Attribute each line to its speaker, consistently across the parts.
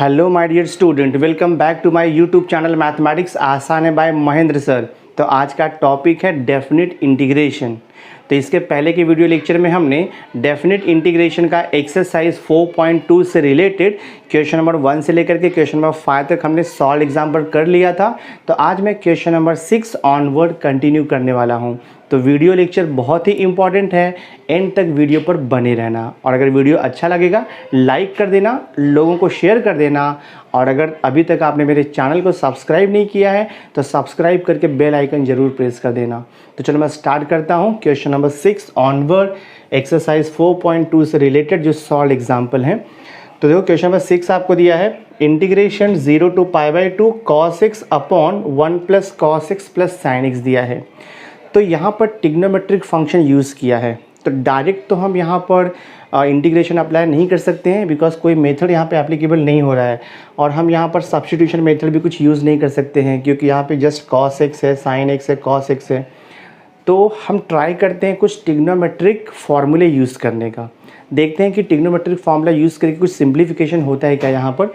Speaker 1: Hello my dear student, welcome back to my YouTube channel mathematics आसान है bye Mahendra sir. तो आज का टॉपिक है डेफिनिट इंटीग्रेशन। तो इसके पहले के वीडियो लेक्चर में हमने डेफिनिट इंटीग्रेशन का एक्सरसाइज 4.2 से रिलेटेड क्वेश्चन नंबर 1 से लेकर के क्वेश्चन नंबर 5 तक हमने सॉल्व एग्जाम्पल कर लिया था। तो आज मैं क्वेश्चन नंबर 6 ऑनवर्ड कंटिन्यू करने वाला हूँ। तो वीडियो लेक्चर बहुत ही इंपॉर्टेंट है, एंड तक वीडियो पर बने रहना। और अगर वीडियो अच्छा लगेगा लाइक कर देना, लोगों को शेयर कर देना। और अगर अभी तक आपने मेरे चैनल को सब्सक्राइब नहीं किया है तो सब्सक्राइब करके बेल आइकन जरूर प्रेस कर देना। तो चलो मैं स्टार्ट करता हूँ क्वेश्चन नंबर 6 ऑनवर्ड एक्सरसाइज 4.2 से रिलेटेड जो सॉल्व एग्जाम्पल हैं। तो देखो क्वेश्चन नंबर 6 आपको दिया है integration 0 to π/2 cos x upon 1 plus cos x plus sign x दिया है। तो यहाँ पर ट्रिग्नोमेट्रिक फंक्शन यूज़ किया है। तो डायरेक्ट तो हम यहाँ पर इंटीग्रेशन अप्लाई नहीं कर सकते हैं, बिकॉज कोई मेथड यहाँ पे एप्लीकेबल नहीं हो रहा है। और हम यहाँ पर सब्स्टिट्यूशन मेथड भी कुछ यूज़ नहीं कर सकते हैं, क्योंकि यहाँ पे जस्ट cos x है, sin x है, cos x है। तो हम ट्राई करते हैं कुछ ट्रिग्नोमेट्रिक फार्मूले यूज़ करने का। देखते हैं कि ट्रिग्नोमेट्रिक फार्मूला यूज़ करके कुछ सिंप्लीफिकेशन होता है क्या यहाँ पर।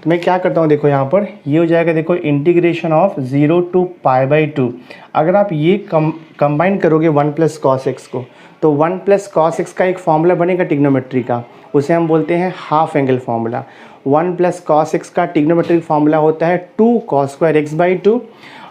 Speaker 1: तो मैं क्या करता हूँ, देखो यहाँ पर ये हो जाएगा, देखो इंटीग्रेशन ऑफ 0 to π/2। अगर आप ये कंबाइन करोगे 1 प्लस cos x को, तो 1 प्लस cos x का एक फार्मूला बनेगा ट्रिग्नोमेट्री का, उसे हम बोलते हैं half angle formula. 1 plus cos x का ट्रिग्नोमेट्रिक फार्मूला होता है 2 cos² x/2।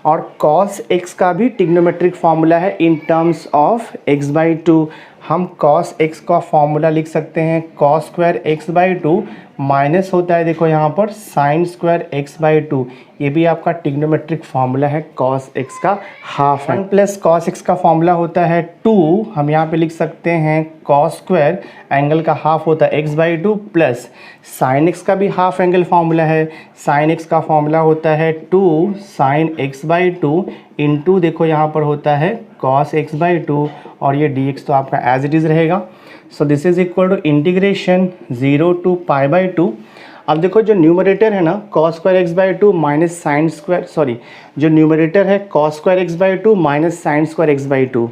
Speaker 1: और cos x का भी ट्रिग्नोमेट्रिक फार्मूला है इन टर्म्स ऑफ x/2। हम cos x का फार्मूला लिख सकते हैं cos² x/2 माइनस होता है, देखो यहाँ पर sin² x/2। ये भी आपका ट्रिग्नोमेट्रिक फार्मूला है cos x का हाफ। 1 प्लस cos x का फार्मूला होता है 2, हम यहाँ पे लिख सकते हैं cos² एंगल का हाफ होता है x/2 प्लस sin x का भी हाफ एंगल फार्मूला है। sin x का फार्मूला होता है 2 sin x/2 इंटू, देखो यहाँ पर होता है cos x/2, और ये dx तो आपका एज इट इज़ रहेगा। So this is equal to integration 0 to π/2। अब देखो जो न्यूमरेटर है ना cos² x/2 माइनस जो न्यूमरेटर है cos² x/2 minus sin² x/2,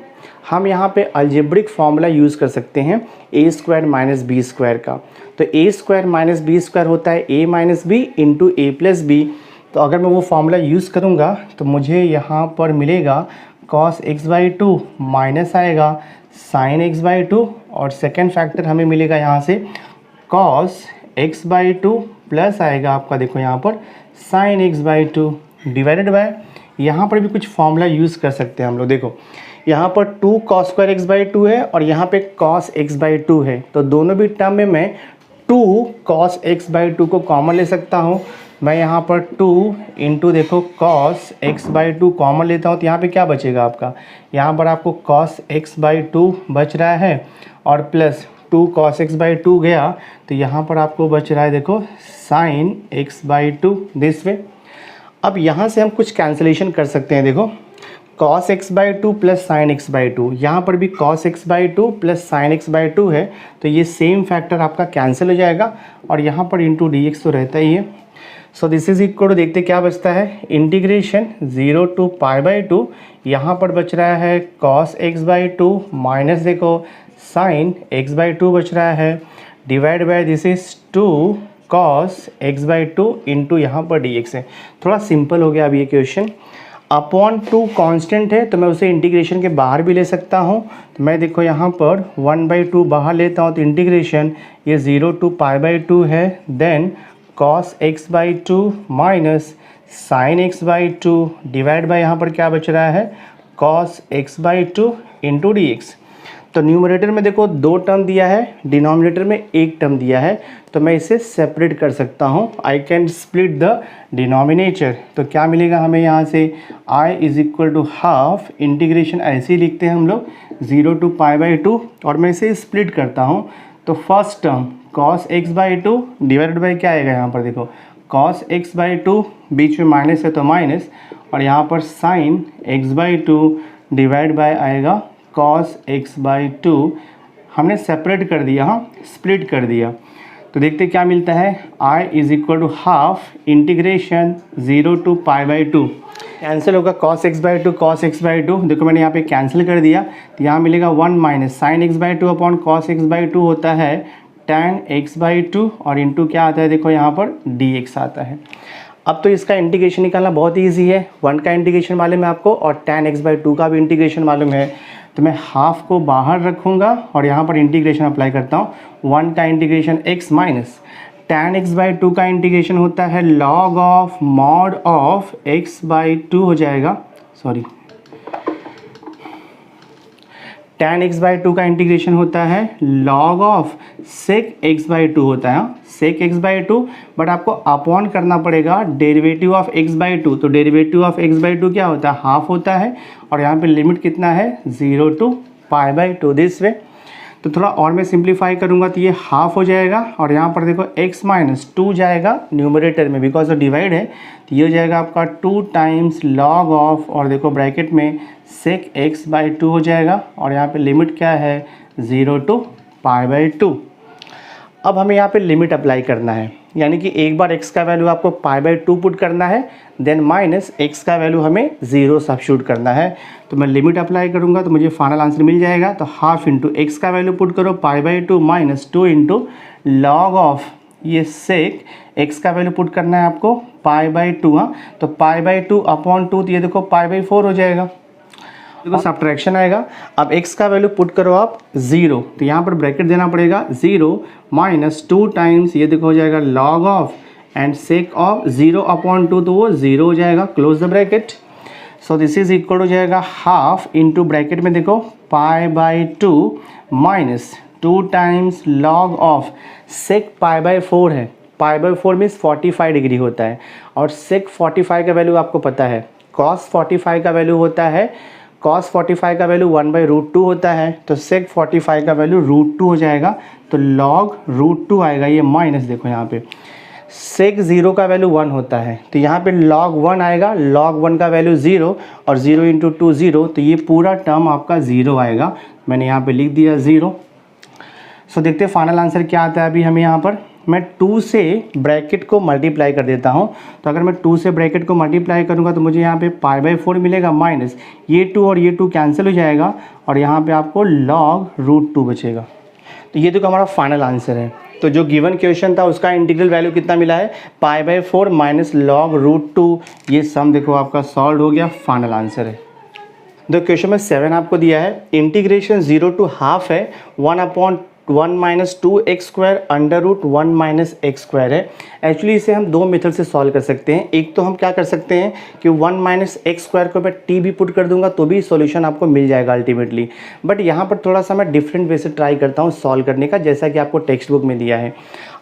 Speaker 1: हम यहाँ पे अलजेब्रिक फार्मूला यूज़ कर सकते हैं a² माइनस b² का। तो a² माइनस b² होता है a minus b into a plus b. तो अगर मैं वो फार्मूला यूज़ करूँगा तो मुझे यहाँ पर मिलेगा cos x/2 माइनस आएगा sin x/2, और सेकेंड फैक्टर हमें मिलेगा यहाँ से cos x/2 प्लस आएगा आपका, देखो यहाँ पर sin x/2 डिवाइडेड बाय, यहाँ पर भी कुछ फार्मूला यूज़ कर सकते हैं हम लोग। देखो यहाँ पर 2 cos² x/2 है और यहाँ पे cos x/2 है, तो दोनों भी टर्म में मैं 2 cos x/2 को कॉमन ले सकता हूँ। मैं यहाँ पर 2 इंटू, देखो cos x/2 कॉमन लेता हूँ, तो यहाँ पे क्या बचेगा आपका, यहाँ पर आपको cos x/2 बच रहा है, और प्लस 2 cos x/2 गया, तो यहाँ पर आपको बच रहा है, देखो sin x/2 दिस वे। अब यहाँ से हम कुछ कैंसिलेशन कर सकते हैं। देखो cos x/2 plus sin x/2, यहाँ पर भी cos x/2 plus sin x/2 है, तो ये सेम फैक्टर आपका कैंसिल हो जाएगा, और यहाँ पर इंटू dx तो रहता ही है। So this is equal to, देखते क्या बचता है, इंटीग्रेशन 0 to π/2, यहाँ पर बच रहा है cos x/2 माइनस, देखो sin x/2 बच रहा है, divide by this is 2 cos x/2 into यहाँ पर dx है। थोड़ा सिंपल हो गया अब ये क्वेश्चन। अपॉन 2 कांस्टेंट है, तो मैं उसे इंटीग्रेशन के बाहर भी ले सकता हूँ। तो मैं देखो यहाँ पर 1/2 बाहर लेता हूँ, तो इंटीग्रेशन ये 0 to π/2 है, then cos x/2 minus sin x/2 divide by, यहाँ पर क्या बच रहा है cos x/2 इंटू dx। तो न्यूमरेटर में देखो 2 टर्म दिया है, डिनोमिनेटर में 1 टर्म दिया है, तो मैं इसे सेपरेट कर सकता हूँ। I can split the denominator. तो क्या मिलेगा हमें यहाँ से, i is equal to half, integration ऐसे ही लिखते हैं हम लोग 0 to π/2, और मैं इसे स्प्लिट करता हूँ। तो first term cos x/2 divided by क्या आएगा, यहाँ पर देखो cos x/2, बीच में माइनस है तो माइनस, और यहाँ पर sin x/2 डिवाइड बाय आएगा cos x/2। हमने सेपरेट कर दिया, हाँ स्प्लिट कर दिया। तो देखते क्या मिलता है, i is equal to half integration 0 to π/2, cancel होगा cos x/2, देखो मैंने यहाँ पे कैंसिल कर दिया, तो यहाँ मिलेगा 1 minus sin x/2 upon cos x/2 होता है tan x/2 और इंटू क्या आता है देखो यहाँ पर dx आता है। अब तो इसका इंटीग्रेशन निकालना बहुत ईजी है, 1 का इंटीग्रेशन मालूम है आपको और tan x/2 का भी इंटीग्रेशन मालूम है। तो मैं हाफ को बाहर रखूँगा और यहाँ पर इंटीग्रेशन अप्लाई करता हूँ। 1 का integration x minus tan x/2 का इंटीग्रेशन होता है log of mod of x/2 हो जाएगा, सॉरी tan x/2 का इंटीग्रेशन होता है log ऑफ sec x/2 होता है, sec x/2, बट आपको अपॉन करना पड़ेगा डेरिवेटिव ऑफ x/2। तो डेरिवेटिव ऑफ x/2 क्या होता है, हाफ होता है और यहाँ पे लिमिट कितना है 0 to π/2 दिस वे। तो थोड़ा और मैं सिंप्लीफाई करूँगा तो ये हाफ हो जाएगा और यहाँ पर देखो x माइनस 2 जाएगा न्यूमरेटर में, बिकॉज डिवाइड है तो ये हो जाएगा आपका 2 टाइम्स log ऑफ और देखो ब्रैकेट में sec x/2 हो जाएगा और यहाँ पे लिमिट क्या है 0 to π/2। अब हमें यहाँ पे लिमिट अप्लाई करना है, यानी कि एक बार x का वैल्यू आपको π/2 पुट करना है, देन माइनस x का वैल्यू हमें 0 सब्स्टिट्यूट करना है। तो मैं लिमिट अप्लाई करूँगा तो मुझे फाइनल आंसर मिल जाएगा। तो हाफ इंटू एक्स का वैल्यू पुट करो π/2 माइनस 2 इंटू लॉग ऑफ ये सेक x का वैल्यू पुट करना है आपको π/2। हाँ, तो π/2 अपॉन 2, तो ये देखो π/4 हो जाएगा, देखो सब्ट्रैक्शन आएगा। अब x का वैल्यू पुट करो आप 0, तो यहाँ पर ब्रैकेट देना पड़ेगा 0 माइनस 2 टाइम्स ये देखो हो जाएगा log of and sec of 0 upon 2, तो वो 0 हो जाएगा, close the bracket. So this is equal हो जाएगा हाफ इंटू ब्रैकेट में देखो π/2 minus 2 times log of sec π/4 है, π/4 मीन्स 45 डिग्री होता है और सेक 45 का वैल्यू आपको पता है, cos 45 का वैल्यू होता है, cos 45 का वैल्यू 1/√2 होता है, तो sec 45 का वैल्यू √2 हो जाएगा, तो log √2 आएगा। ये माइनस देखो यहाँ पे sec 0 का वैल्यू 1 होता है, तो यहाँ पे log 1 आएगा, log 1 का वैल्यू 0 और 0 इंटू 2 0, तो ये पूरा टर्म आपका 0 आएगा। मैंने यहाँ पे लिख दिया 0। सो देखते हैं फाइनल आंसर क्या आता है। अभी हमें यहाँ पर मैं 2 से ब्रैकेट को मल्टीप्लाई कर देता हूँ, तो अगर मैं 2 से ब्रैकेट को मल्टीप्लाई करूँगा तो मुझे यहाँ पे π/4 मिलेगा, माइनस ये 2 और ये 2 कैंसिल हो जाएगा और यहाँ पे आपको log √2 बचेगा। तो ये देखो हमारा फाइनल आंसर है। तो जो गिवन क्वेश्चन था उसका इंटीग्रल वैल्यू कितना मिला है π/4 माइनस log √2, ये सम देखो आपका सॉल्व हो गया, फाइनल आंसर है। दो क्वेश्चन में 7 आपको दिया है, इंटीग्रेशन 0 to हाफ है 1/1 माइनस 2x² √1 माइनस x² है। एक्चुअली इसे हम दो मेथड से सॉल्व कर सकते हैं। एक तो हम क्या कर सकते हैं कि 1 माइनस x² को मैं t भी पुट कर दूंगा तो भी सॉल्यूशन आपको मिल जाएगा अल्टीमेटली, बट यहाँ पर थोड़ा सा मैं डिफरेंट वे से ट्राई करता हूँ सॉल्व करने का, जैसा कि आपको टेक्स्ट बुक में दिया है।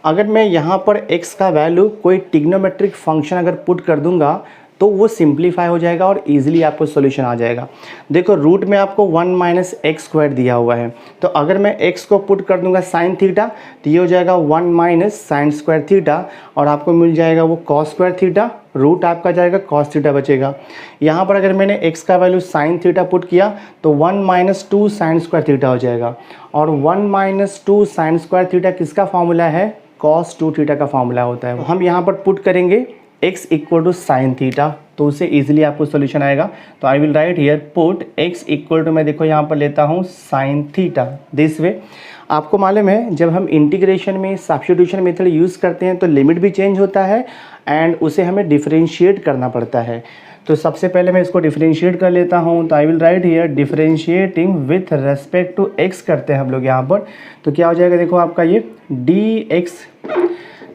Speaker 1: अगर मैं यहाँ पर x का वैल्यू कोई ट्रिग्नोमेट्रिक फंक्शन अगर पुट कर दूंगा तो वो सिंप्लीफाई हो जाएगा और इजीली आपको सॉल्यूशन आ जाएगा। देखो रूट में आपको 1 माइनस x² दिया हुआ है, तो अगर मैं x को पुट कर दूंगा साइन थीटा तो ये हो जाएगा 1 माइनस साइन स्क्वायर थीटा और आपको मिल जाएगा वो कॉस स्क्वायर थीटा, रूट आपका जाएगा कॉस थीटा बचेगा। यहाँ पर अगर मैंने x का वैल्यू साइन थीटा पुट किया तो 1 माइनस 2 साइन स्क्वायर थीटा हो जाएगा और 1 माइनस 2 साइन स्क्वायर थीटा किसका फॉर्मूला है, कॉस 2 थीटा का फॉर्मूला होता है। हम यहाँ पर पुट करेंगे x equal to sine theta, तो उससे इजीली आपको सॉल्यूशन आएगा। तो I will write here put x equal to, मैं देखो यहाँ पर लेता हूँ साइन थीटा दिस वे। आपको मालूम है जब हम इंटीग्रेशन में सब्स्टिट्यूशन मेथड यूज़ करते हैं तो लिमिट भी चेंज होता है एंड उसे हमें डिफरेंशिएट करना पड़ता है। तो सबसे पहले मैं इसको डिफरेंशिएट कर लेता हूँ, तो I will write here differentiating with respect to x करते हैं हम लोग यहाँ पर। तो क्या हो जाएगा देखो आपका ये dx,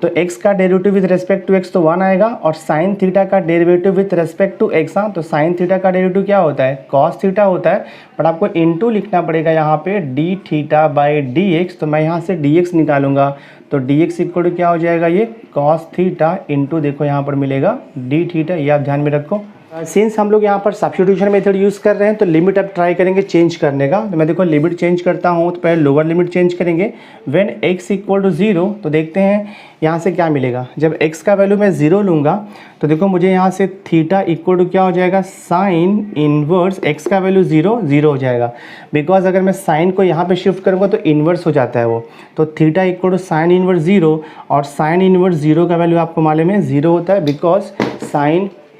Speaker 1: तो x का derivative with respect to x तो 1 आएगा और साइन थीटा का derivative with respect to x, हाँ तो साइन थीटा का डेरिवेटिव क्या होता है, कॉस थीटा होता है, बट आपको इनटू लिखना पड़ेगा यहाँ पे d थीटा बाई dx। तो मैं यहाँ से dx निकालूंगा तो dx इक्वल टू क्या हो जाएगा, ये कॉस थीटा इंटू देखो यहाँ पर मिलेगा d थीटा, ये आप ध्यान में रखो। सिंस हम लोग यहाँ पर सब्स्टिट्यूशन मेथड यूज़ कर रहे हैं तो लिमिट अब ट्राई करेंगे चेंज करने का। तो मैं देखो लिमिट चेंज करता हूँ, तो पहले लोअर लिमिट चेंज करेंगे व्हेन x इक्वल टू 0। तो देखते हैं यहाँ से क्या मिलेगा, जब x का वैल्यू मैं 0 लूँगा तो देखो मुझे यहाँ से थीटा इक्वल टू क्या हो जाएगा, साइन इनवर्स x का वैल्यू 0 हो जाएगा, बिकॉज अगर मैं साइन को यहाँ पे शिफ्ट करूँगा तो इन्वर्स हो जाता है वो। तो theta equal to sine inverse 0 और साइन इनवर्स 0 का वैल्यू आपको मालूम है 0 होता है,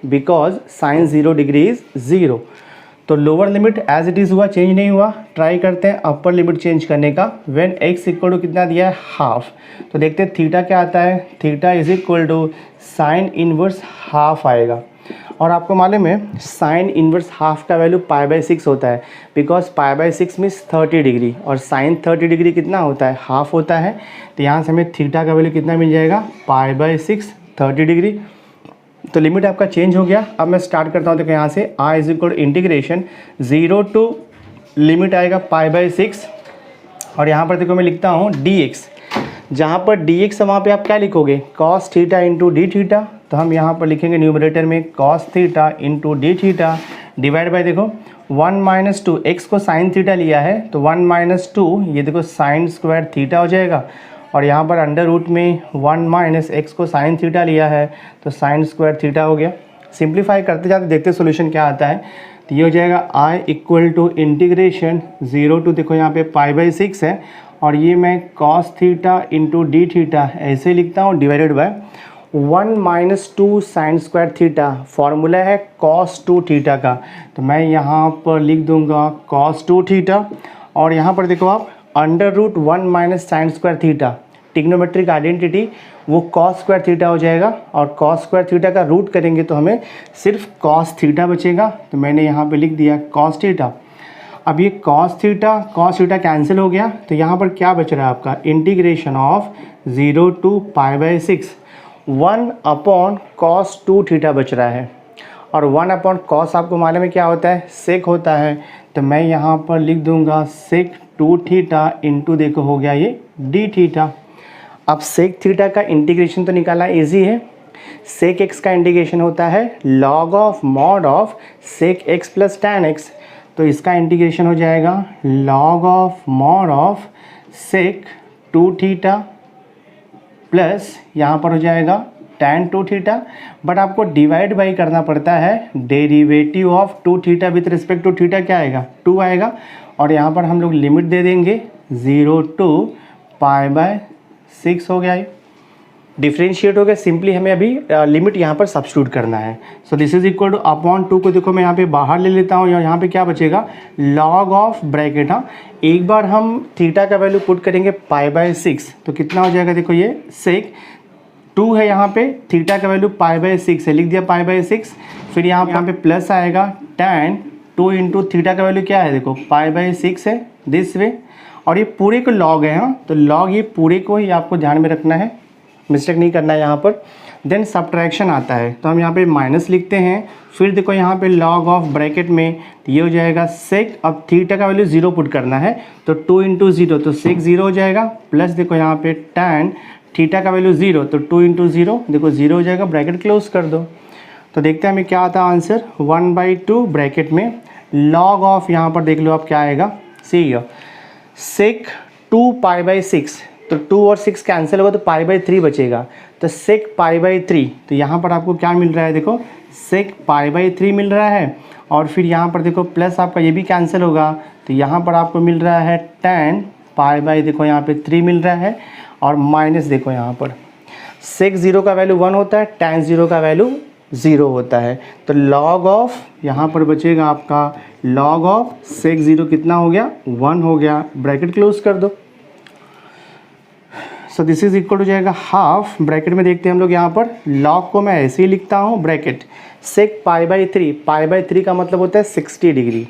Speaker 1: बिकॉज साइन 0 डिग्री इज 0। तो lower limit as it is हुआ, चेंज नहीं हुआ। ट्राई करते हैं अपर लिमिट चेंज करने का। व्हेन x इक्वल टू कितना दिया है, हाफ, तो देखते हैं थीटा क्या आता है। Theta is equal to sine inverse half आएगा। और आपको मालूम है साइन इनवर्स हाफ का वैल्यू π/6 होता है, बिकॉज π/6 मीन्स 30 डिग्री और साइन 30 डिग्री कितना होता है, हाफ होता है। तो यहाँ से हमें थीटा का वैल्यू कितना मिल जाएगा, π/6 30 डिग्री। तो लिमिट आपका चेंज हो गया। अब मैं स्टार्ट करता हूँ। देखो यहाँ से r is equal integration 0 to limit आएगा π/6 और यहाँ पर देखो मैं लिखता हूँ dx। जहाँ पर dx है वहाँ पे आप क्या लिखोगे, cos theta into d theta. तो हम यहाँ पर लिखेंगे न्यूमरेटर में cos theta into d theta divide by देखो 1 - 2, x को साइन थीटा लिया है तो 1 - 2 ये देखो साइन स्क्वायर थीटा हो जाएगा। और यहाँ पर अंडर रूट में 1 - x को साइन थीटा लिया है तो साइन स्क्वायर थीटा हो गया। सिंप्लीफाई करते जाते देखते सोल्यूशन क्या आता है। तो ये हो जाएगा i equal to integration 0 to देखो यहाँ पे π/6 है और ये मैं cos theta into d theta ऐसे लिखता हूँ divided by 1 - 2 sine square theta. Formula है cos 2 थीटा का, तो मैं यहाँ पर लिख दूँगा cos 2 थीटा। और यहाँ पर देखो आप under root 1 - sine square theta, trigonometric identity वो cos स्क्वायर थीटा हो जाएगा। और cos स्क्वायर थीटा का रूट करेंगे तो हमें सिर्फ cos थीटा बचेगा। तो मैंने यहाँ पे लिख दिया cos थीटा। अब ये cos थीटा कैंसिल हो गया तो यहाँ पर क्या बच रहा है आपका, integration of 0 to π/6 1/cos 2 theta बच रहा है। और 1/cos आपको मालूम है क्या होता है, सेक होता है। तो मैं यहाँ पर लिख दूंगा सेक 2 थीटा इंटू देखो हो गया ये डी थीटा। अब सेक थीटा का इंटीग्रेशन तो निकालना इजी है। सेक एक्स का इंटीग्रेशन होता है log of mod of sec x plus tan x. तो इसका इंटीग्रेशन हो जाएगा log of mod of sec 2 theta plus यहाँ पर हो जाएगा tan 2 थीटा। बट आपको डिवाइड बाई करना पड़ता है, derivative of 2 theta with respect to theta क्या आएगा, 2 आएगा। और यहाँ पर हम लोग लिमिट दे देंगे 0 टू π/6 हो गया ये, डिफ्रेंशिएट हो गया। सिंपली हमें अभी लिमिट यहाँ पर सब्स्टिट्यूट करना है। So this is equal two upon 2 को देखो मैं यहाँ पे बाहर ले लेता हूँ। यहाँ पे क्या बचेगा, लॉग ऑफ ब्रैकेट। हाँ, एक बार हम थीटा का वैल्यू पुट करेंगे π/6 तो कितना हो जाएगा, देखो ये सेक 2 है, यहाँ पे थीटा का वैल्यू π/6 है, लिख दिया π/6। फिर यहाँ पे प्लस आएगा tan 2 इंटू थीटा का वैल्यू क्या है, देखो π/6 है दिस वे। और ये पूरे को लॉग है, हाँ, तो लॉग ये पूरे को ही आपको ध्यान में रखना है, मिस्टेक नहीं करना है यहाँ पर। देन सब्ट्रैक्शन आता है तो हम यहाँ पे माइनस लिखते हैं। फिर देखो यहाँ पे लॉग ऑफ ब्रैकेट में तो ये हो जाएगा सेक, अब थीटा का वैल्यू 0 पुट करना है तो 2 इंटू 0 तो सेक 0 हो जाएगा। प्लस देखो यहाँ पे tan थीटा का वैल्यू 0 तो 2 इंटू 0 देखो 0 हो जाएगा, ब्रैकेट क्लोज कर दो। तो देखते हैं हमें क्या आता है आंसर, 1/2 ब्रैकेट में लॉग ऑफ, यहाँ पर देख लो आप क्या आएगा, सी सेक 2 π/6 तो 2 और 6 कैंसिल होगा तो π/3 बचेगा, तो सेक π/3। तो यहाँ पर आपको क्या मिल रहा है, देखो सेक π/3 मिल रहा है। और फिर यहाँ पर देखो प्लस आपका ये भी कैंसिल होगा तो यहाँ पर आपको मिल रहा है tan π/, देखो यहाँ पे 3 मिल रहा है। और माइनस देखो यहाँ पर सेक 0 का वैल्यू 1 होता है, tan 0 का वैल्यू 0 होता है। तो लॉग ऑफ यहाँ पर बचेगा आपका लॉग ऑफ सेक 0 कितना हो गया, 1 हो गया, ब्रैकेट क्लोज कर दो। सो दिस इज इक्वल हो जाएगा हाफ, ब्रैकेट में देखते हैं हम लोग यहाँ पर लॉग को मैं ऐसे ही लिखता हूँ ब्रैकेट सेक π/3 का मतलब होता है 60 डिग्री।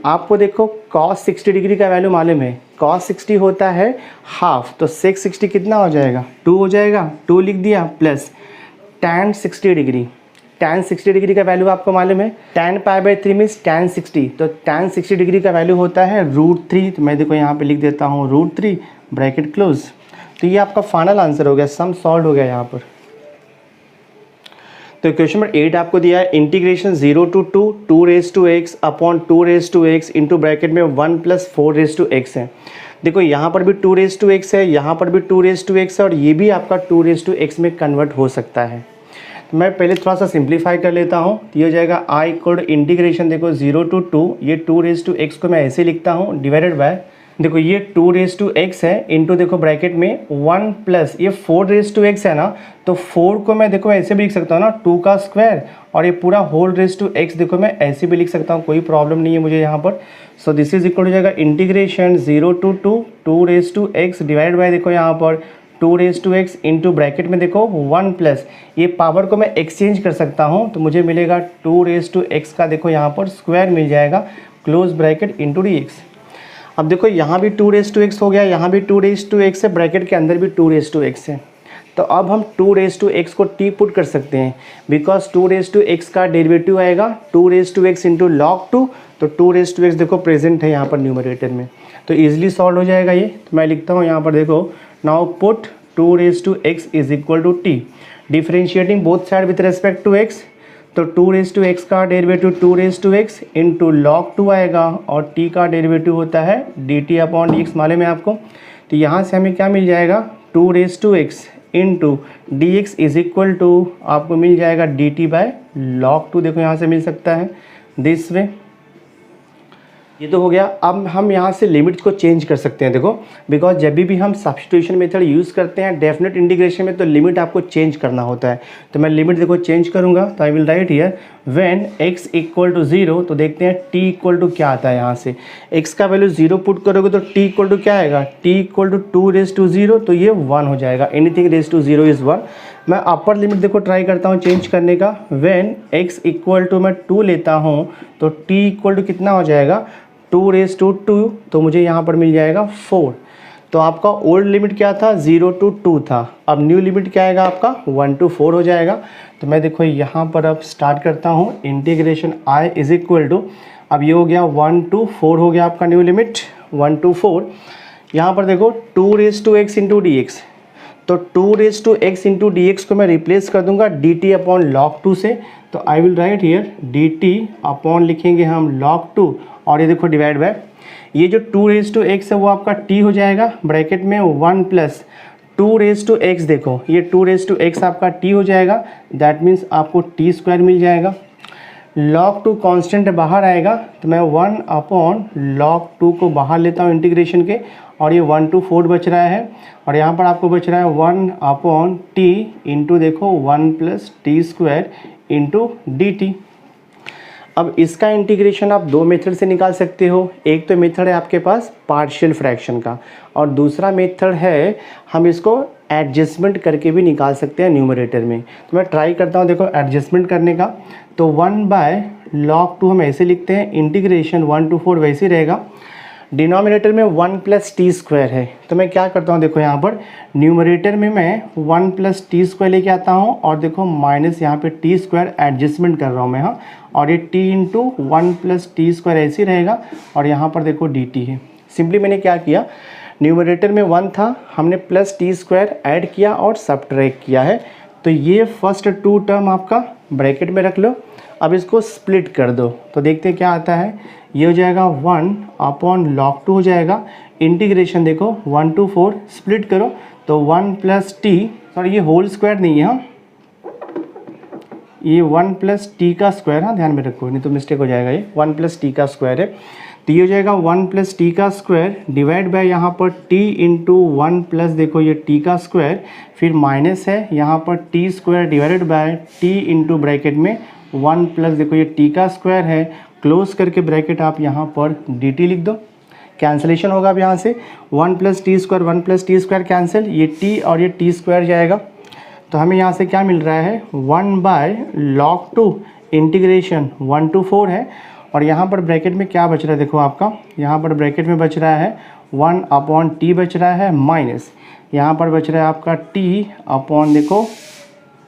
Speaker 1: आपको देखो cos 60 डिग्री का वैल्यू मालूम है, cos 60 होता है हाफ, तो सेक 60 कितना हो जाएगा, 2 हो जाएगा, 2 लिख दिया। Plus tan 60 degree, tan 60 degree का वैल्यू आपको मालूम है, tan π/3 मीन्स tan 60, तो tan 60 डिग्री का वैल्यू होता है √3। तो मैं देखो यहाँ पे लिख देता हूँ √3, ब्रैकेट क्लोज। तो ये आपका फाइनल आंसर हो गया, सम सॉल्व हो गया यहाँ पर। तो क्वेश्चन नंबर 8 आपको दिया है integration 0 to 2 upon 2 into bracket में 1 + 4 है। देखो यहाँ पर भी 2 है, यहाँ पर भी 2 है और ये भी आपका 2 में कन्वर्ट हो सकता है। तो मैं पहले थोड़ा सा सिंप्लीफाई कर लेता हूँ। तो ये हो जाएगा i इक्वल इंटीग्रेशन देखो 0 टू 2, ये 2 को मैं ऐसे लिखता हूँ डिवाइडेड बाय देखो ये 2 है इंटू देखो ब्रैकेट में 1 प्लस ये 4 है ना, तो 4 को मैं देखो ऐसे भी लिख सकता हूँ ना 2 का स्क्वायर, और ये पूरा होल रेस टू एक्स देखो मैं ऐसे भी लिख सकता हूँ, कोई प्रॉब्लम नहीं है मुझे यहाँ पर। सो दिस इज इक्वल हो जाएगा integration 0 to 2 x divide by देखो यहाँ पर 2 इंटू ब्रैकेट में देखो 1 प्लस ये पावर को मैं एक्सचेंज कर सकता हूँ, तो मुझे मिलेगा 2 का देखो यहाँ पर स्क्वायर मिल जाएगा क्लोज ब्रैकेट इंटू dx। अब देखो यहाँ भी 2 हो गया, यहाँ भी 2 है, ब्रैकेट के अंदर भी 2 है। तो अब हम 2 को टी पुट कर सकते हैं, बिकॉज 2 का डेरिवेटिव आएगा 2 इंटू लॉग 2, तो 2 देखो प्रेजेंट है यहाँ पर न्यूमरेटर में, तो ईजिली सॉल्व हो जाएगा ये। तो मैं लिखता हूँ यहाँ पर देखो, now put 2 is equal to t, differentiating both side with respect to x, तो 2 का डेरिवेटिव 2 इंटू लॉग 2 आएगा, और t का डेरिवेटिव होता है dt अपॉन dx मालूम है आपको। तो यहाँ से हमें क्या मिल जाएगा 2 into d x is equal to आपको मिल जाएगा dt बाय लॉग 2, देखो यहाँ से मिल सकता है दिस वे। ये तो हो गया। अब हम यहाँ से लिमिट्स को चेंज कर सकते हैं देखो, बिकॉज जब भी हम सब्स्टिट्यूशन मेथड यूज़ करते हैं डेफिनेट इंटीग्रेशन में, तो लिमिट आपको चेंज करना होता है। तो मैं लिमिट देखो चेंज करूँगा, तो I will write here when x equal to 0, तो देखते हैं t इक्वल टू क्या आता है। यहाँ से x का वैल्यू 0 पुट करोगे तो t इक्वल टू क्या आएगा, t इक्वल टू 2 तो ये 1 हो जाएगा, एनीथिंग रेज टू 0 इज़ 1। मैं अपर लिमिट देखो ट्राई करता हूँ चेंज करने का, व्हेन x इक्वल टू मैं 2 लेता हूँ तो t इक्वल टू कितना हो जाएगा 2, तो मुझे यहाँ पर मिल जाएगा 4। तो आपका ओल्ड लिमिट क्या था 0 to 2 था, अब न्यू लिमिट क्या आएगा आपका 1 to 4 हो जाएगा। तो मैं देखो यहाँ पर अब स्टार्ट करता हूँ integration i is equal to, अब ये हो गया 1 to 4 हो गया आपका न्यू लिमिट 1 to 4। यहाँ पर देखो 2 इंटू डी एक्स, तो 2 इंटू डी एक्स को मैं रिप्लेस कर दूंगा dt अपॉन लॉग 2 से, तो I will write here dt upon लिखेंगे हम लॉग 2, और ये देखो डिवाइड बाय ये जो 2 है वो आपका t हो जाएगा, ब्रैकेट में 1 प्लस 2 देखो ये 2 आपका t हो जाएगा, दैट मीन्स आपको t स्क्वायर मिल जाएगा। log 2 कांस्टेंट बाहर आएगा, तो मैं 1 अपॉन log 2 को बाहर लेता हूँ इंटीग्रेशन के, और ये 1 to 4 बच रहा है, और यहाँ पर आपको बच रहा है 1 अपॉन t इंटू देखो 1 plus t square into d T. अब इसका इंटीग्रेशन आप दो मेथड से निकाल सकते हो, एक तो मेथड है आपके पास पार्शियल फ्रैक्शन का, और दूसरा मेथड है हम इसको एडजस्टमेंट करके भी निकाल सकते हैं न्यूमरेटर में। तो मैं ट्राई करता हूँ देखो एडजस्टमेंट करने का, तो 1 बाय लॉग 2 हम ऐसे लिखते हैं, इंटीग्रेशन 1 to 4 वैसे ही रहेगा, डिनोमिनेटर में 1 प्लस टी स्क्वायर है, तो मैं क्या करता हूँ देखो यहाँ पर न्यूमरेटर में मैं 1 प्लस टी स्क्वायर लेके आता हूँ, और देखो माइनस यहाँ पे टी स्क्वायर एडजस्टमेंट कर रहा हूँ मैं, हाँ, और ये t into 1 plus t square ऐसे ही रहेगा, और यहाँ पर देखो dt है। सिंपली मैंने क्या किया, न्यूमरेटर में 1 था, हमने प्लस टी स्क्वायर ऐड किया और सब्ट्रैक्ट किया है, तो ये फर्स्ट 2 टर्म आपका ब्रैकेट में रख लो। अब इसको स्प्लिट कर दो, तो देखते हैं क्या आता है, ये हो जाएगा 1 अपॉन लॉग 2 हो जाएगा, इंटीग्रेशन देखो 1 to 4 स्प्लिट करो, तो 1 प्लस टी, सॉरी ये होल स्क्वायर नहीं है, हाँ ये 1 प्लस टी का स्क्वायर, हाँ ध्यान में रखो नहीं तो मिस्टेक हो जाएगा, ये 1 प्लस टी का स्क्वायर है, तो ये हो जाएगा 1 प्लस टी का स्क्वायर डिवाइड बाय यहाँ पर t इंटू 1 प्लस देखो ये t का स्क्वायर, फिर माइनस है यहाँ पर t square divided by t into bracket में 1 प्लस देखो ये t का स्क्वायर है, क्लोज करके ब्रैकेट आप यहाँ पर dt लिख दो, कैंसलेशन होगा अब यहाँ से 1 प्लस टी स्क्वायर कैंसिल, ये t और ये t स्क्वायर जाएगा, तो हमें यहाँ से क्या मिल रहा है 1 बाय लॉग 2 इंटीग्रेशन 1 to 4 है, और यहाँ पर ब्रैकेट में क्या बच रहा है देखो आपका, यहाँ पर ब्रैकेट में बच रहा है 1 अपॉन टी बच रहा है, माइनस यहाँ पर बच रहा है आपका t अपॉन देखो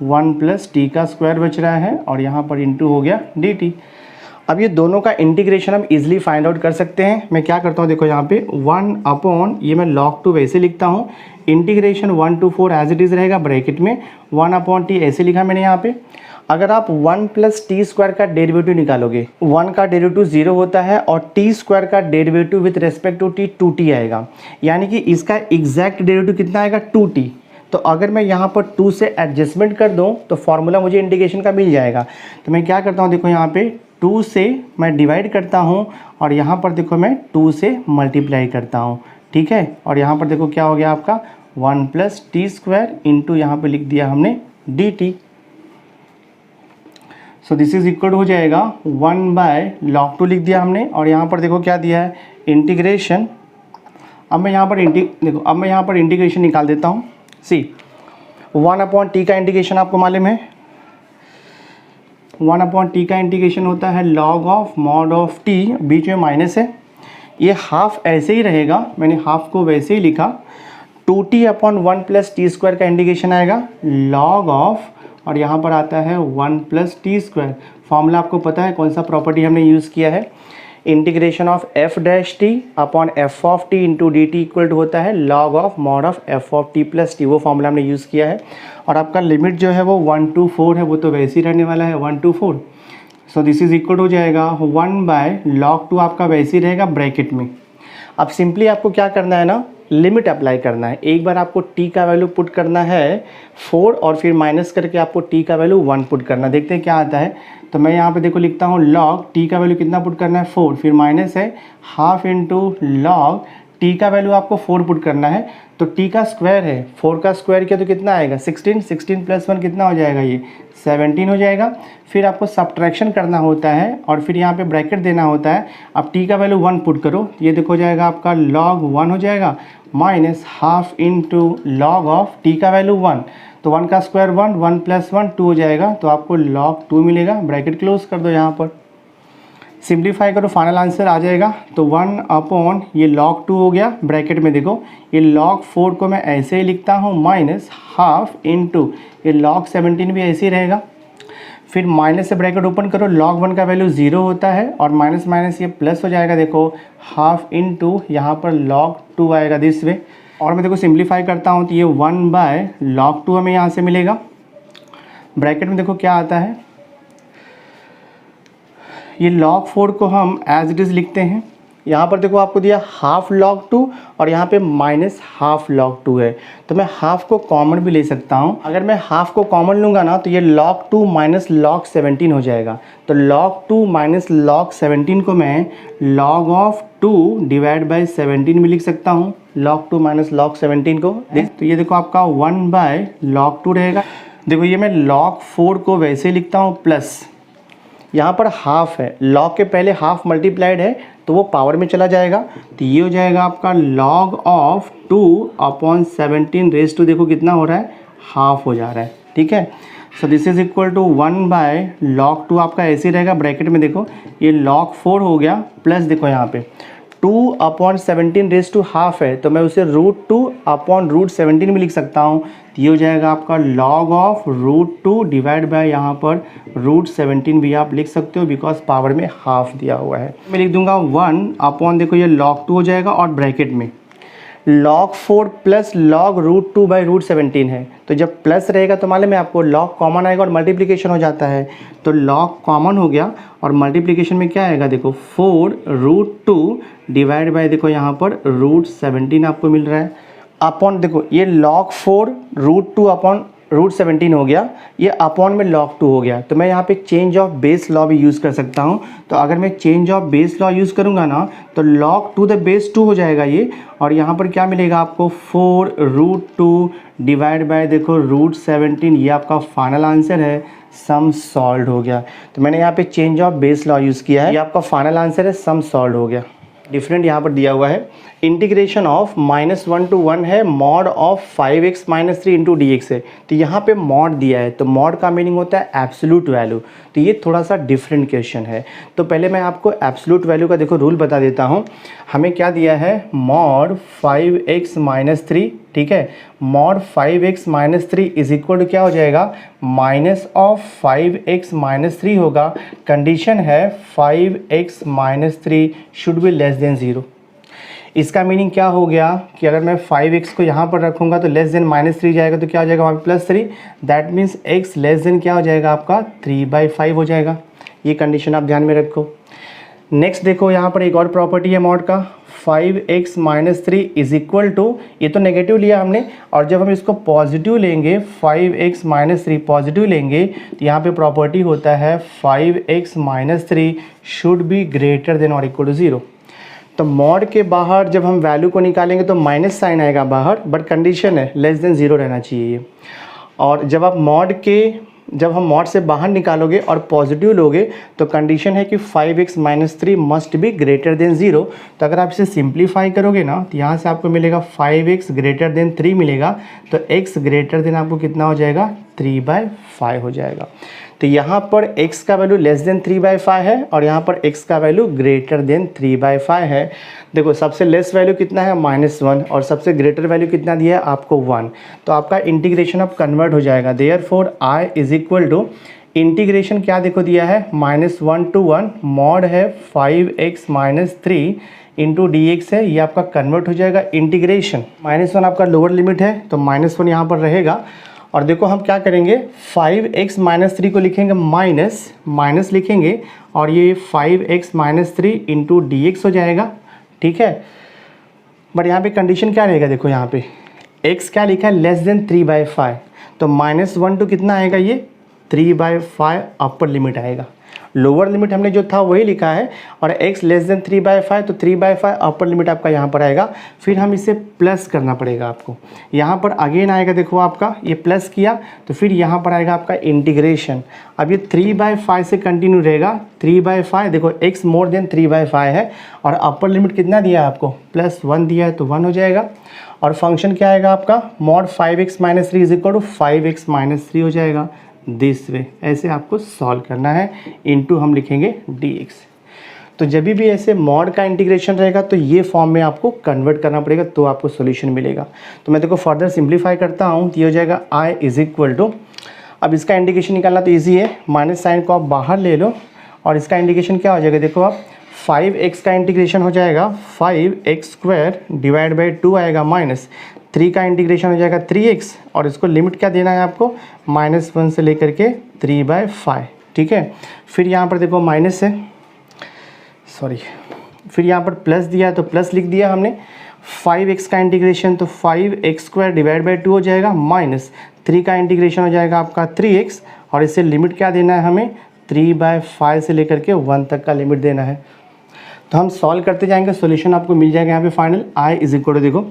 Speaker 1: 1 प्लस टी का स्क्वायर बच रहा है, और यहाँ पर इंटू हो गया dt। अब ये दोनों का इंटीग्रेशन हम इजीली फाइंड आउट कर सकते हैं। मैं क्या करता हूँ देखो यहाँ पे 1 अपॉन ये मैं log 2 वैसे लिखता हूँ, integration 1 to 4 as it is रहेगा, ब्रैकेट में 1 अपॉन टी ऐसे लिखा मैंने यहाँ पे। अगर आप 1 प्लस टी स्क्वायर का डेरिवेटिव निकालोगे, 1 का डेरिवेटिव 0 होता है, और टी स्क्वायर का derivative with respect to t 2t आएगा, यानी कि इसका एग्जैक्ट डेरिवेटिव कितना आएगा 2t। तो अगर मैं यहाँ पर 2 से एडजस्टमेंट कर दूँ तो फार्मूला मुझे इंटीग्रेशन का मिल जाएगा। तो मैं क्या करता हूँ, देखो यहाँ पे 2 से मैं डिवाइड करता हूँ और यहाँ पर देखो मैं 2 से मल्टीप्लाई करता हूँ, ठीक है। और यहाँ पर देखो क्या हो गया आपका 1 प्लस टी स्क्वायर इंटू यहाँ पर लिख दिया हमने D T. So this is equal हो जाएगा 1 बाय log 2 लिख दिया हमने। और यहाँ पर देखो क्या दिया है, इंटीग्रेशन। अब मैं यहाँ पर इंटीग्रेशन निकाल देता हूँ। सी 1 अपॉन टी का इंटीग्रेशन आपको मालूम है, 1 अपॉन टी का इंटीग्रेशन होता है log of mod of T, बीच में माइनस है, ये हाफ ऐसे ही रहेगा, मैंने हाफ को वैसे ही लिखा। 2t upon 1 plus t square का इंटीग्रेशन आएगा log ऑफ, और यहाँ पर आता है 1 प्लस टी स्क्वायर। फॉर्मूला आपको पता है कौन सा प्रॉपर्टी हमने यूज़ किया है, integration of f dash t upon f of t into d t equal to होता है log of mod of f of t plus t, वो फॉर्मूला हमने यूज़ किया है। और आपका लिमिट जो है वो 1 to 4 है, वो तो वैसे ही रहने वाला है 1 to 4। So this is equal हो जाएगा 1 बाय log 2 आपका वैसे ही रहेगा ब्रैकेट में। अब सिंपली आपको क्या करना है ना, लिमिट अप्लाई करना है। एक बार आपको t का वैल्यू पुट करना है 4 और फिर माइनस करके आपको t का वैल्यू 1 पुट करना, देखते हैं क्या आता है। तो मैं यहाँ पे देखो लिखता हूँ log t का वैल्यू कितना पुट करना है 4, फिर माइनस है हाफ इंटू log t का वैल्यू आपको 4 पुट करना है। तो t का स्क्वायर है, 4 का स्क्वायर किया तो कितना आएगा 16, 16 प्लस 1 कितना हो जाएगा, ये 17 हो जाएगा। फिर आपको सब्ट्रैक्शन करना होता है और फिर यहाँ पे ब्रैकेट देना होता है। अब t का वैल्यू 1 पुट करो, ये देखो जाएगा आपका log 1 हो जाएगा minus half into log of t का वैल्यू 1, तो 1 का स्क्वायर 1, 1 प्लस 1 2 हो जाएगा, तो आपको log 2 मिलेगा। ब्रैकेट क्लोज कर दो, यहाँ पर सिंप्लीफाई करो, फाइनल आंसर आ जाएगा। तो 1 अपॉन ये log 2 हो गया, ब्रैकेट में देखो ये log 4 को मैं ऐसे ही लिखता हूँ माइनस हाफ इंटू ये log 17 भी ऐसे ही रहेगा। फिर माइनस से ब्रैकेट ओपन करो, log 1 का वैल्यू 0 होता है और माइनस माइनस ये प्लस हो जाएगा, देखो हाफ इंटू यहाँ पर log 2 आएगा दिस वे। और मैं देखो सिंप्लीफाई करता हूँ तो ये 1 बाय log 2 हमें यहाँ से मिलेगा। ब्रैकेट में देखो क्या आता है, ये log 4 को हम एज इट इज़ लिखते हैं। यहाँ पर देखो आपको दिया हाफ log 2 और यहाँ पे माइनस हाफ log 2 है, तो मैं हाफ को कॉमन भी ले सकता हूँ। अगर मैं हाफ को कॉमन लूँगा ना तो ये log 2 माइनस log 17 हो जाएगा। तो log 2 माइनस log 17 को मैं log ऑफ 2 डिवाइड बाई 17 भी लिख सकता हूँ, log 2 माइनस log 17 को। तो ये देखो आपका 1 बाय log 2 रहेगा। देखो ये मैं log 4 को वैसे लिखता हूँ प्लस, यहाँ पर हाफ है, log के पहले हाफ मल्टीप्लाइड है तो वो पावर में चला जाएगा, तो ये हो जाएगा आपका log of 2 upon 17 raise to देखो कितना हो रहा है, हाफ हो जा रहा है, ठीक है। So this is equal to 1 by log 2 आपका ऐसे ही रहेगा। ब्रैकेट में देखो ये log 4 हो गया प्लस देखो यहाँ पे 2 अपॉन 17 रेज टू हाफ है, तो मैं उसे √2 अपॉन √17 में लिख सकता हूँ। तो ये हो जाएगा आपका log ऑफ √2 डिवाइड बाय यहाँ पर √17 भी आप लिख सकते हो, बिकॉज पावर में हाफ दिया हुआ है। मैं लिख दूंगा 1 अपॉन देखो ये log 2 हो जाएगा और ब्रैकेट में log 4 प्लस log √2 बाई √17 है, तो जब प्लस रहेगा तो मालूम है आपको log कॉमन आएगा और मल्टीप्लिकेशन हो जाता है। तो log कॉमन हो गया और मल्टीप्लिकेशन में क्या आएगा, देखो 4√2 डिवाइड बाय देखो यहाँ पर √17 आपको मिल रहा है अपॉन देखो ये log 4 √2 अपॉन √17 हो गया, ये अपॉन में log 2 हो गया। तो मैं यहाँ पे चेंज ऑफ बेस लॉ भी यूज़ कर सकता हूँ। तो अगर मैं change of base law use करूँगा ना तो log 2 द बेस 2 हो जाएगा ये, और यहाँ पर क्या मिलेगा आपको 4√2 डिवाइड बाय देखो √17, ये आपका फाइनल आंसर है। सम सॉल्व हो गया। तो मैंने यहाँ पे change of base law use किया है, ये आपका फाइनल आंसर है, सम सॉल्व हो गया। डिफरेंट यहाँ पर दिया हुआ है, इंटीग्रेशन ऑफ -1 to 1 है, mod of 5x - 3 into D है। तो यहाँ पे मॉड दिया है, तो मॉड का मीनिंग होता है एब्सोल्यूट वैल्यू, तो ये थोड़ा सा डिफरेंट क्वेश्चन है। तो पहले मैं आपको एब्सोल्यूट वैल्यू का देखो रूल बता देता हूँ। हमें क्या दिया है, मॉड 5x - 3, ठीक है। Mod 5x - 3 is equal to क्या हो जाएगा, माइनस ऑफ 5x - 3 होगा। कंडीशन है 5x - 3 should be less than 0। इसका मीनिंग क्या हो गया कि अगर मैं 5x को यहाँ पर रखूँगा तो लेस देन -3 जाएगा, तो क्या हो जाएगा वहाँ पे +3, that means x less than क्या हो जाएगा आपका 3/5 हो जाएगा। ये कंडीशन आप ध्यान में रखो। नेक्स्ट देखो यहाँ पर एक और प्रॉपर्टी है मॉड का, 5x minus 3 is equal to, ये तो नेगेटिव लिया हमने, और जब हम इसको पॉजिटिव लेंगे 5x माइनस 3 पॉजिटिव लेंगे तो यहाँ पे प्रॉपर्टी होता है 5x minus 3 should be greater than और इक्वल टू 0। तो मॉड के बाहर जब हम वैल्यू को निकालेंगे तो माइनस साइन आएगा बाहर, बट कंडीशन है लेस देन 0 रहना चाहिए ये। और जब हम मॉड से बाहर निकालोगे और पॉजिटिव लोगे तो कंडीशन है कि 5x minus 3 must be greater than 0। तो अगर आप इसे सिंप्लीफाई करोगे ना तो यहाँ से आपको मिलेगा 5x ग्रेटर देन 3 मिलेगा, तो x ग्रेटर देन आपको कितना हो जाएगा 3/5 हो जाएगा। तो यहाँ पर x का वैल्यू लेस देन 3/5 है और यहाँ पर x का वैल्यू ग्रेटर देन 3/5 है। देखो सबसे लेस वैल्यू कितना है -1 और सबसे ग्रेटर वैल्यू कितना दिया है आपको 1, तो आपका इंटीग्रेशन अब कन्वर्ट हो जाएगा। Therefore I is equal to integration क्या देखो दिया है -1 to 1 मॉड है 5x माइनस 3 इंटू dx है, ये आपका कन्वर्ट हो जाएगा इंटीग्रेशन। -1 आपका लोअर लिमिट है तो -1 यहाँ पर रहेगा। और देखो हम क्या करेंगे 5x माइनस 3 को लिखेंगे माइनस लिखेंगे और ये 5x माइनस 3 इंटू dx हो जाएगा, ठीक है। बट यहाँ पे कंडीशन क्या रहेगा, देखो यहाँ पे x क्या लिखा है लेस देन 3/5, तो -1 टू कितना आएगा ये 3/5 अपर लिमिट आएगा। लोअर लिमिट हमने जो था वही लिखा है और x लेस देन 3/5 तो 3/5 अपर लिमिट आपका यहाँ पर आएगा। फिर हम इसे प्लस करना पड़ेगा आपको, यहाँ पर अगेन आएगा, देखो आपका ये प्लस किया तो फिर यहाँ पर आएगा आपका इंटीग्रेशन। अब ये 3/5 से कंटिन्यू रहेगा 3/5, देखो x मोर देन 3/5 है और अपर लिमिट कितना दिया है आपको +1 दिया है तो 1 हो जाएगा। और फंक्शन क्या आएगा आपका mod 5x minus 3 is equal to 5x minus 3 हो जाएगा। दिस वे ऐसे आपको सॉल्व करना है, इनटू हम लिखेंगे dx। तो जब भी ऐसे मॉड का इंटीग्रेशन रहेगा तो ये फॉर्म में आपको कन्वर्ट करना पड़ेगा तो आपको सॉल्यूशन मिलेगा। तो मैं देखो फर्दर सिंप्लीफाई करता हूँ तो ये हो जाएगा I इज इक्वल टू, अब इसका इंटीग्रेशन निकालना तो ईजी है, माइनस साइन को आप बाहर ले लो और इसका इंटीग्रेशन क्या हो जाएगा, देखो आप 5x का इंटीग्रेशन हो जाएगा 5x² डिवाइड बाई 2 आएगा -3 का इंटीग्रेशन हो जाएगा 3x और इसको लिमिट क्या देना है आपको -1 से लेकर के 3/5, ठीक है। फिर यहाँ पर देखो माइनस है, फिर यहाँ पर प्लस दिया है तो प्लस लिख दिया हमने। 5x का इंटीग्रेशन तो 5x² डिवाइड बाई 2 हो जाएगा, -3 का इंटीग्रेशन हो जाएगा आपका 3x और इससे लिमिट क्या देना है हमें 3/5 से लेकर के 1 तक का लिमिट देना है। तो हम सॉल्व करते जाएंगे, सॉल्यूशन आपको मिल जाएगा यहाँ पे final I is equal to, देखो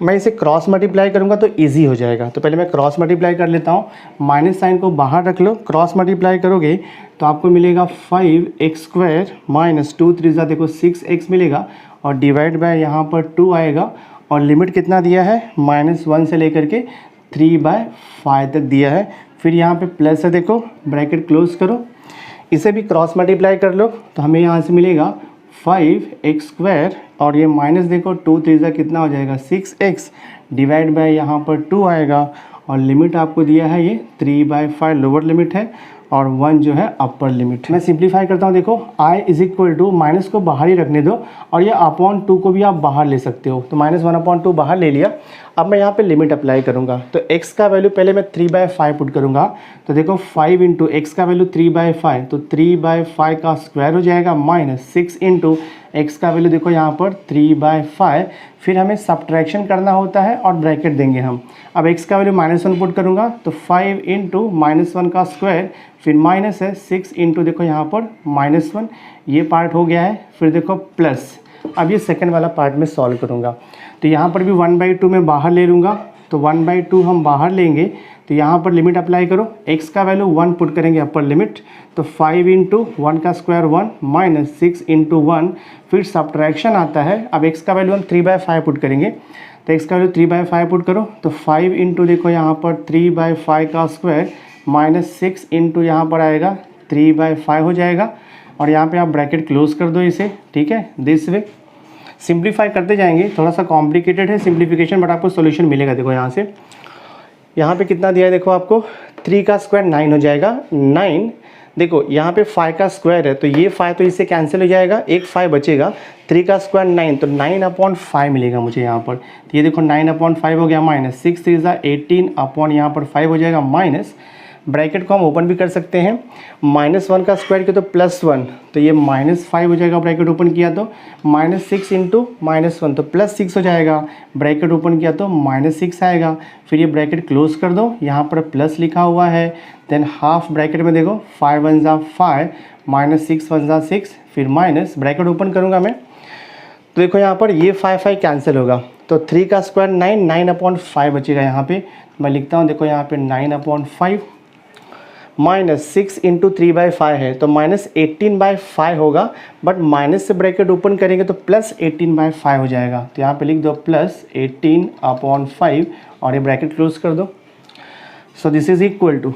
Speaker 1: मैं इसे क्रॉस मल्टीप्लाई करूँगा तो इजी हो जाएगा। तो पहले मैं क्रॉस मल्टीप्लाई कर लेता हूँ, माइनस साइन को बाहर रख लो, क्रॉस मल्टीप्लाई करोगे तो आपको मिलेगा 5x² माइनस 2 3 देखो 6x मिलेगा और डिवाइड बाय यहाँ पर 2 आएगा और लिमिट कितना दिया है -1 से लेकर के 3/5 तक दिया है। फिर यहाँ पे प्लस है, देखो ब्रैकेट क्लोज करो, इसे भी क्रॉस मल्टीप्लाई कर लो तो हमें यहाँ से मिलेगा 5x² और ये माइनस देखो 2 3 कितना हो जाएगा 6x डिवाइड बाय यहाँ पर 2 आएगा और लिमिट आपको दिया है ये 3/5 लोअर लिमिट है और 1 जो है अपर लिमिट। मैं सिंप्लीफाई करता हूँ, देखो I is equal to minus को बाहर ही रखने दो और ये अपॉन 2 को भी आप बाहर ले सकते हो, तो -1/2 बाहर ले लिया। अब मैं यहाँ पे लिमिट अप्लाई करूँगा तो x का वैल्यू पहले मैं 3/5 पुट करूँगा, तो देखो 5 इंटू x का वैल्यू 3/5 तो 3/5 का स्क्वायर हो जाएगा -6 इंटू x का वैल्यू देखो यहाँ पर 3/5। फिर हमें सब्ट्रैक्शन करना होता है और ब्रैकेट देंगे हम। अब x का वैल्यू -1 पुट करूँगा तो 5 इंटू -1 का स्क्वायर फिर माइनस है 6 इंटू देखो यहाँ पर -1, ये पार्ट हो गया है। फिर देखो प्लस, अब ये सेकंड वाला पार्ट में सॉल्व करूँगा तो यहाँ पर भी 1/2 मैं बाहर ले लूँगा, तो 1/2 हम बाहर लेंगे तो यहाँ पर लिमिट अप्लाई करो, x का वैल्यू 1 पुट करेंगे अपर लिमिट, तो 5 इंटू 1 का स्क्वायर 1 माइनस 6 इंटू 1, फिर सब्ट्रैक्शन आता है। अब x का वैल्यू हम 3/5 पुट करेंगे तो x का वैल्यू 3/5 पुट करो तो 5 इंटू देखो यहाँ पर 3/5 का स्क्वायर -6 इंटू यहाँ पर आएगा 3/5 हो जाएगा और यहाँ पे आप ब्रैकेट क्लोज कर दो इसे, ठीक है। दिस वे सिंप्लीफाई करते जाएंगे, थोड़ा सा कॉम्प्लिकेटेड है सिंप्लीफिकेशन बट आपको सॉल्यूशन मिलेगा। देखो यहाँ से यहाँ पे कितना दिया है, देखो आपको 3 का स्क्वायर 9 हो जाएगा 9, देखो यहाँ पे 5 का स्क्वायर है तो ये 5 तो इससे कैंसिल हो जाएगा, एक 5 बचेगा, 3 का स्क्वायर 9 तो 9/5 मिलेगा मुझे यहाँ पर। तो ये देखो 9/5 हो गया, -6 3 18 अपॉन यहाँ पर 5 हो जाएगा माइनस ब्रैकेट को हम ओपन भी कर सकते हैं। -1 का स्क्वायर किया तो +1, तो ये -5 हो जाएगा। ब्रैकेट ओपन किया तो -6 इंटू -1 तो +6 हो जाएगा। ब्रैकेट ओपन किया तो -6 आएगा। फिर ये ब्रैकेट क्लोज कर दो, यहाँ पर प्लस लिखा हुआ है। देन हाफ ब्रैकेट में देखो 5 1 जा 5, -6 1 जा 6, फिर माइनस ब्रैकेट ओपन करूँगा मैं तो देखो यहाँ पर ये 5 5 कैंसिल होगा, तो 3 का स्क्वायर 9, 9/5 बचेगा। यहाँ पे मैं लिखता हूँ, देखो यहाँ पे 9/5 -6 इंटू 3/5 है तो -18/5 होगा। बट माइनस से ब्रैकेट ओपन करेंगे तो +18/5 हो जाएगा। तो यहाँ पे लिख दो +18/5 और ये ब्रैकेट क्लोज कर दो। So this is equal to,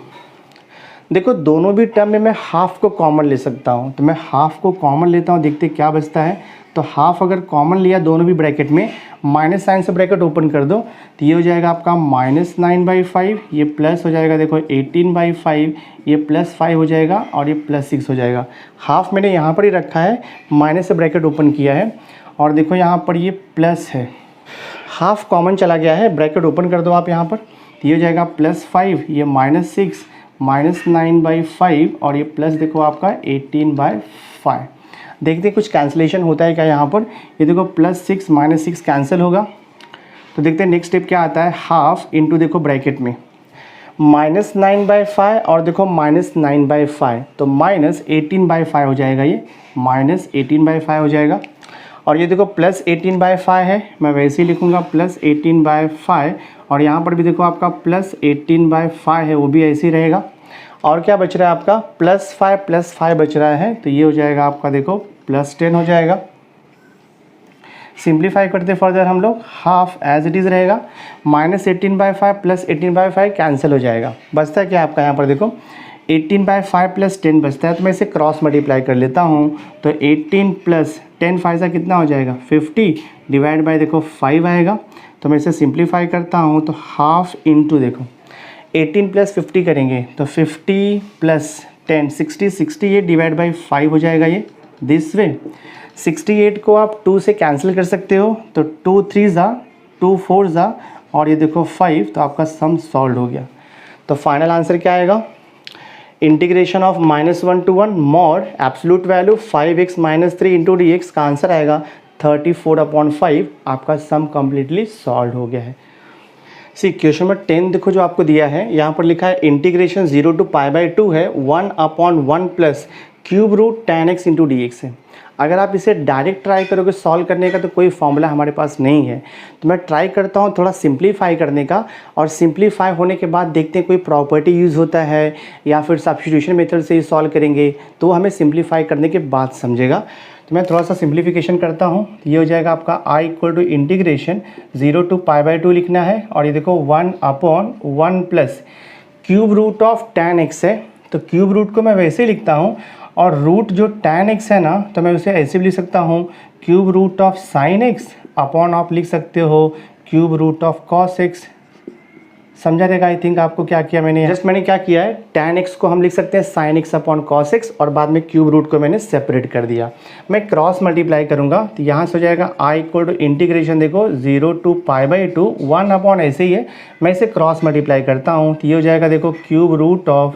Speaker 1: देखो दोनों भी टर्म में मैं हाफ को कॉमन ले सकता हूँ, तो मैं हाफ को कॉमन लेता हूँ, देखते क्या बचता है। तो हाफ अगर कॉमन लिया दोनों भी ब्रैकेट में, माइनस साइन से ब्रैकेट ओपन कर दो तो ये हो जाएगा आपका -9/5, ये प्लस हो जाएगा देखो 18/5, ये +5 हो जाएगा और ये +6 हो जाएगा। हाफ मैंने यहाँ पर ही रखा है, माइनस से ब्रैकेट ओपन किया है और देखो यहाँ पर ये प्लस है, हाफ कॉमन चला गया है, ब्रैकेट ओपन कर दो आप यहाँ पर, ये हो जाएगा +5, ये -6 -9/5 और ये प्लस देखो आपका 18/5। देखते हैं कुछ कैंसिलेशन होता है क्या यहाँ पर। ये देखो +6 -6 कैंसिल होगा। तो देखते हैं नेक्स्ट स्टेप क्या आता है। हाफ इंटू देखो ब्रैकेट में -9/5 और देखो -9/5 तो -18/5 हो जाएगा, ये -18/5 हो जाएगा। और ये देखो +18/5 है, मैं वैसे ही लिखूँगा +18/5 और यहाँ पर भी देखो आपका +18/5 है, वो भी ऐसे ही रहेगा। और क्या बच रहा है आपका +5 बच रहा है, तो ये हो जाएगा आपका देखो +10 हो जाएगा। सिंप्लीफाई करते फर्दर हम लोग, हाफ एज इट इज़ रहेगा, -18/5 +18/5 कैंसिल हो जाएगा। बचता है क्या आपका यहाँ पर देखो 18/5 + 10 बचता है, तो मैं इसे क्रॉस मल्टीप्लाई कर लेता हूँ। तो 18 + 10 5 कितना हो जाएगा 50, डिवाइड बाय देखो 5 आएगा। तो मैं इसे सिंप्लीफाई करता हूँ तो हाफ इंटू देखो 18 + 50 करेंगे तो 50 + 10 60, 60 ये डिवाइड बाई 5 हो जाएगा, ये दिस वे। 68 को आप 2 से कैंसिल कर सकते हो, तो 2 3 जा 2 4 जा और ये देखो 5, तो आपका सम सॉल्व हो गया। तो फाइनल आंसर क्या आएगा, integration of -1 to 1 mod absolute value 5x - 3 into dx का आंसर आएगा 34/5। आपका सम कम्प्लीटली सॉल्व हो गया है। सी क्वेश्चन नंबर 10 देखो जो आपको दिया है, यहाँ पर लिखा है इंटीग्रेशन 0 to π/2 है 1/1 + ³ tan x इंटू dx है। अगर आप इसे डायरेक्ट ट्राई करोगे सॉल्व करने का तो कोई फॉर्मूला हमारे पास नहीं है, तो मैं ट्राई करता हूँ थोड़ा सिंप्लीफाई करने का, और सिंप्लीफाई होने के बाद देखते हैं कोई प्रॉपर्टी यूज़ होता है या फिर सब्स्टिट्यूशन मेथड से ही सॉल्व करेंगे, तो हमें सिंप्लीफाई करने के बाद समझेगा। तो मैं थोड़ा सा सिंप्लीफिकेशन करता हूँ। ये हो जाएगा आपका I = इंटीग्रेशन 0 to π/2 लिखना है, और ये देखो 1/1 + ³ tan x है, तो क्यूब रूट को मैं वैसे ही लिखता हूँ, और रूट जो tan x है ना, तो मैं उसे ऐसे भी लिख सकता हूँ ³ sin x अपॉन आप लिख सकते हो ³ cos x। समझा रहेगा आई थिंक आपको क्या किया मैंने, जस्ट मैंने क्या किया है tan x को हम लिख सकते हैं sin x upon cos x, और बाद में क्यूब रूट को मैंने सेपरेट कर दिया। मैं क्रॉस मल्टीप्लाई करूँगा तो यहाँ से हो जाएगा I = इंटीग्रेशन देखो 0 to π/2 1 ऐसे ही है, मैं इसे क्रॉस मल्टीप्लाई करता हूँ तो ये हो जाएगा देखो ³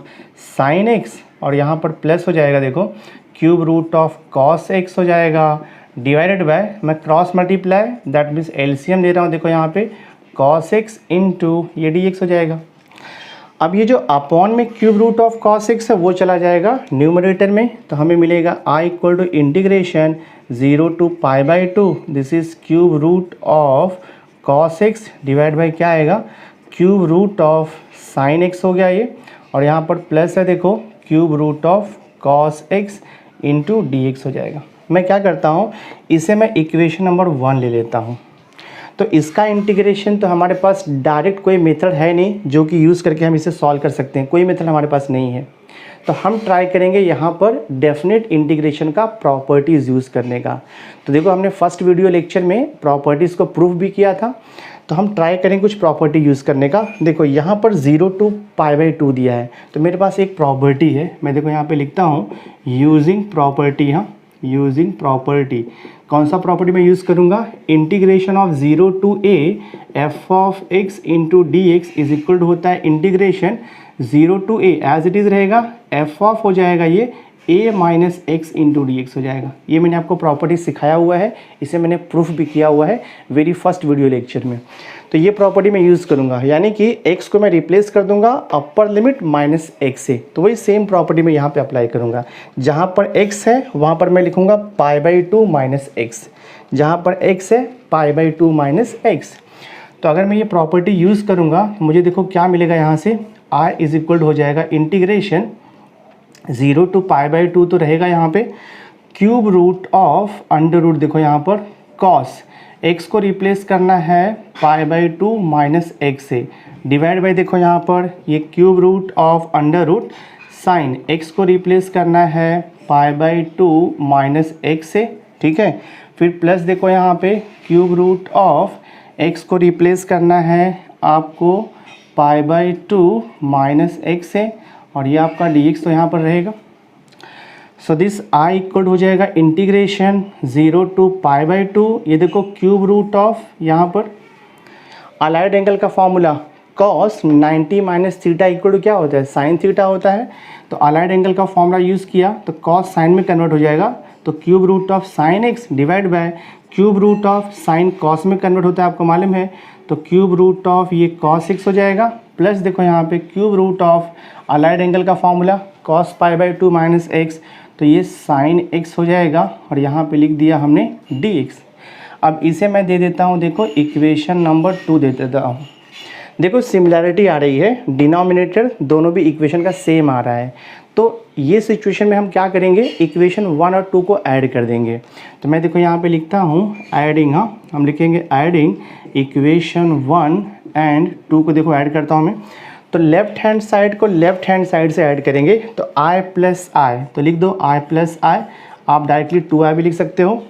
Speaker 1: sin x, और यहाँ पर प्लस हो जाएगा देखो ³ cos x हो जाएगा, डिवाइडेड बाय मैं cross multiply that means LCM ले रहा हूँ, देखो यहाँ पे cos x इंटू ये dx हो जाएगा। अब ये जो अपॉन में ³ cos x है वो चला जाएगा न्यूमरेटर में, तो हमें मिलेगा I = integration 0 to π/2 this is ³ cos x divide by क्या आएगा ³ sin x हो गया ये, और यहाँ पर प्लस है देखो ³ cos x इंटू dx हो जाएगा। मैं क्या करता हूँ, इसे मैं इक्वेशन नंबर 1 ले लेता हूँ। तो इसका इंटीग्रेशन तो हमारे पास डायरेक्ट कोई मेथड है नहीं जो कि यूज़ करके हम इसे सॉल्व कर सकते हैं, कोई मेथड हमारे पास नहीं है। तो हम ट्राई करेंगे यहाँ पर डेफिनेट इंटीग्रेशन का प्रॉपर्टीज़ यूज़ करने का। तो देखो हमने फर्स्ट वीडियो लेक्चर में प्रॉपर्टीज़ को प्रूव भी किया था, तो हम ट्राई करेंगे कुछ प्रॉपर्टी यूज़ करने का। देखो यहाँ पर 0 to π/2 दिया है, तो मेरे पास एक प्रॉपर्टी है, मैं देखो यहाँ पे लिखता हूँ यूजिंग प्रॉपर्टी। हाँ, यूजिंग प्रॉपर्टी, कौन सा प्रॉपर्टी मैं यूज़ करूँगा, integration of 0 to a f of x into dx is equal to होता है integration 0 to a as it is रहेगा, एफ ऑफ हो जाएगा ये a minus x into d x हो जाएगा। ये मैंने आपको प्रॉपर्टी सिखाया हुआ है, इसे मैंने प्रूफ भी किया हुआ है वेरी फर्स्ट वीडियो लेक्चर में। तो ये प्रॉपर्टी मैं यूज़ करूँगा, यानी कि x को मैं रिप्लेस कर दूंगा अपर लिमिट माइनस एक्स से, तो वही सेम प्रॉपर्टी मैं यहाँ पे अप्लाई करूँगा। जहाँ पर x है वहाँ पर मैं लिखूँगा π/2 माइनस एक्स, जहाँ पर x है π/2 माइनस एक्स। तो अगर मैं ये प्रॉपर्टी यूज़ करूँगा तो मुझे देखो क्या मिलेगा, यहाँ से i इज इक्वल हो जाएगा इंटीग्रेशन 0 टू π/2 तो रहेगा यहाँ पे cube root of under root, देखो यहाँ पर कॉस x को रिप्लेस करना है π/2 माइनस एक्स से, डिवाइड बाई देखो यहाँ पर ये cube root of under root sine x को रिप्लेस करना है π/2 माइनस एक्स से, ठीक है। फिर प्लस देखो यहाँ पे क्यूब रूट ऑफ x को रिप्लेस करना है आपको π/2 माइनस एक्स से, और ये आपका dx तो यहाँ पर रहेगा। सो दिस i इक्वल हो जाएगा इंटीग्रेशन 0 टू π/2, ये देखो क्यूब रूट ऑफ यहाँ पर अलाइड एंगल का formula cos 90 minus theta equal to क्या होता है, साइन थीटा होता है। तो अलाइड एंगल का फॉर्मूला यूज़ किया तो cos साइन में कन्वर्ट हो जाएगा, तो cube root of sine x divide by cube root of sine cos में कन्वर्ट होता है, आपको मालूम है। तो क्यूब रूट ऑफ ये cos x हो जाएगा, प्लस देखो यहाँ पे cube root of allied angle का फॉर्मूला cos π/2 माइनस एक्स, तो ये साइन x हो जाएगा, और यहाँ पे लिख दिया हमने dx। अब इसे मैं दे देता हूँ, देखो इक्वेशन नंबर 2 दे देता हूँ। देखो सिमिलैरिटी आ रही है, डिनोमिनेटर दोनों भी इक्वेशन का सेम आ रहा है, तो ये सिचुएशन में हम क्या करेंगे, इक्वेशन 1 और 2 को ऐड कर देंगे। तो मैं देखो यहाँ पे लिखता हूँ एडिंग, हाँ हम लिखेंगे एडिंग इक्वेशन 1 एंड 2 को देखो ऐड करता हूँ मैं। तो लेफ्ट हैंड साइड को लेफ्ट हैंड साइड से ऐड करेंगे, तो i प्लस आई, तो लिख दो i प्लस आई, आप डायरेक्टली 2i भी लिख सकते हो।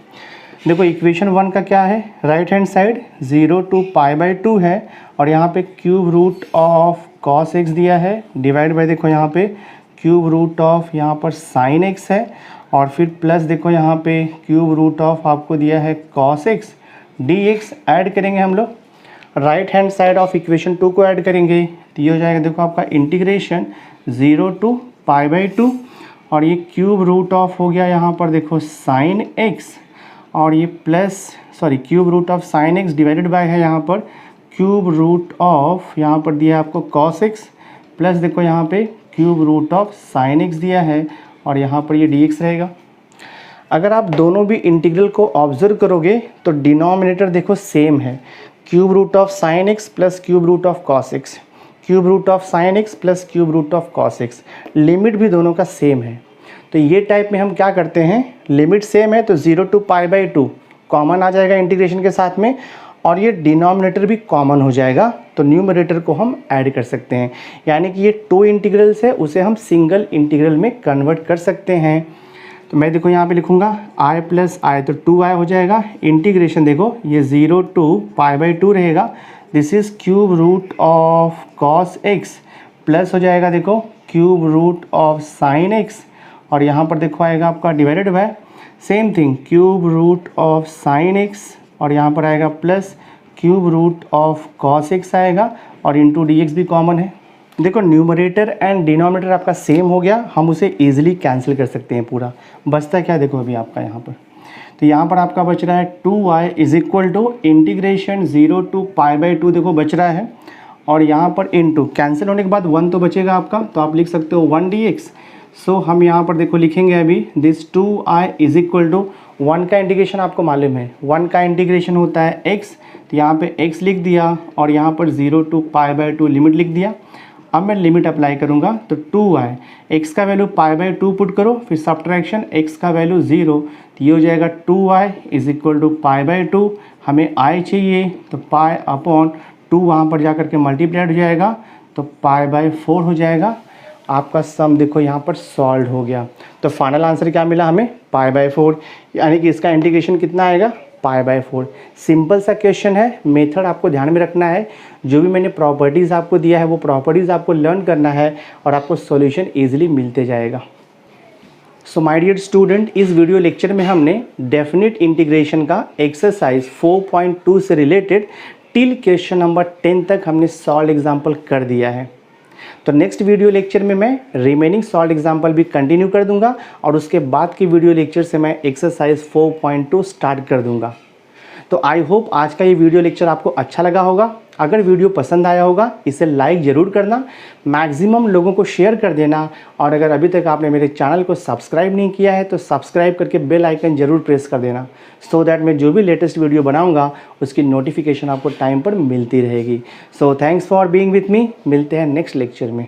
Speaker 1: देखो इक्वेशन 1 का क्या है, राइट हैंड साइड 0 टू π/2 है, और यहाँ पे cube root of cos x दिया है, डिवाइड बाय देखो यहाँ पे क्यूब रूट ऑफ यहाँ पर साइन x है, और फिर प्लस देखो यहाँ पे क्यूब रूट ऑफ आपको दिया है cos x dx। ऐड करेंगे हम लोग, right hand side of equation 2 को ऐड करेंगे, तो ये हो जाएगा देखो आपका इंटीग्रेशन 0 टू π/2, और ये क्यूब रूट ऑफ हो गया यहाँ पर देखो साइन x, और ये plus sorry cube root of sine x divided by है यहाँ पर क्यूब रूट ऑफ यहाँ पर दिया है आपको cos x, प्लस देखो यहाँ पे cube root of sine x दिया है, और यहाँ पर ये dx रहेगा। अगर आप दोनों भी इंटीग्रल को ऑब्जर्व करोगे तो डिनोमिनेटर देखो सेम है, cube root of sine x plus cube root of cos x, cube root of sine x plus cube root of cos x, limit भी दोनों का सेम है। तो ये टाइप में हम क्या करते हैं, लिमिट सेम है तो 0 टू π/2 कॉमन आ जाएगा इंटीग्रेशन के साथ में, और ये डिनोमिनेटर भी कॉमन हो जाएगा, तो न्यूमरेटर को हम ऐड कर सकते हैं, यानी कि ये 2 इंटीग्रल्स है उसे हम सिंगल इंटीग्रल में कन्वर्ट कर सकते हैं। तो मैं देखो यहाँ पे लिखूँगा i प्लस आई, तो 2i हो जाएगा, इंटीग्रेशन देखो ये 0 टू π/2 रहेगा, this is cube root of cos x, plus हो जाएगा देखो cube root of sine x, और यहाँ पर देखो आएगा आपका divided by same thing cube root of sine x, और यहाँ पर आएगा plus cube root of cos x आएगा, और इंटू dx भी कॉमन है। देखो न्यूमरेटर एंड डिनोमिनेटर आपका सेम हो गया, हम उसे इजीली कैंसिल कर सकते हैं पूरा। बचता क्या देखो अभी आपका यहाँ पर, तो यहाँ पर आपका बच रहा है 2y is equal to integration 0 to π/2 देखो बच रहा है, और यहाँ पर इनटू कैंसिल होने के बाद 1 तो बचेगा आपका, तो आप लिख सकते हो 1 dx। सो हम यहाँ पर देखो लिखेंगे अभी this 2i is equal to 1 का इंटीग्रेशन आपको मालूम है, 1 का इंटीग्रेशन होता है x, तो यहाँ पे x लिख दिया, और यहाँ पर 0 टू π/2 लिमिट लिख दिया। अब मैं लिमिट अप्लाई करूँगा तो 2i, x का वैल्यू π/2 पुट करो, फिर सब्ट्रैक्शन x का वैल्यू 0, तो ये हो जाएगा 2i इज इक्वल टू π/2, हमें i चाहिए तो π/2 वहाँ पर जा कर के मल्टीप्लाइड हो जाएगा, तो π/4 हो जाएगा। आपका सम देखो यहाँ पर सॉल्व हो गया, तो फाइनल आंसर क्या मिला हमें π/4, यानी कि इसका इंटीग्रेशन कितना आएगा π/4। सिंपल सा क्वेश्चन है, मेथड आपको ध्यान में रखना है, जो भी मैंने प्रॉपर्टीज़ आपको दिया है वो प्रॉपर्टीज़ आपको लर्न करना है, और आपको सॉल्यूशन इजीली मिलते जाएगा। सो माय डियर स्टूडेंट, इस वीडियो लेक्चर में हमने डेफिनेट इंटीग्रेशन का एक्सरसाइज 4.2 से रिलेटेड टिल क्वेश्चन नंबर 10 तक हमने सॉल्व एग्जाम्पल कर दिया है। तो नेक्स्ट वीडियो लेक्चर में मैं रिमेनिंग सॉल्व एग्जाम्पल भी कंटिन्यू कर दूंगा और उसके बाद की वीडियो लेक्चर से मैं एक्सरसाइज 4.2 स्टार्ट कर दूंगा। तो आई होप आज का ये वीडियो लेक्चर आपको अच्छा लगा होगा। अगर वीडियो पसंद आया होगा इसे लाइक ज़रूर करना, मैक्सिमम लोगों को शेयर कर देना, और अगर अभी तक आपने मेरे चैनल को सब्सक्राइब नहीं किया है तो सब्सक्राइब करके बेल आइकन ज़रूर प्रेस कर देना, सो दैट मैं जो भी लेटेस्ट वीडियो बनाऊंगा उसकी नोटिफिकेशन आपको टाइम पर मिलती रहेगी। So thanks for being with me. मिलते हैं नेक्स्ट लेक्चर में।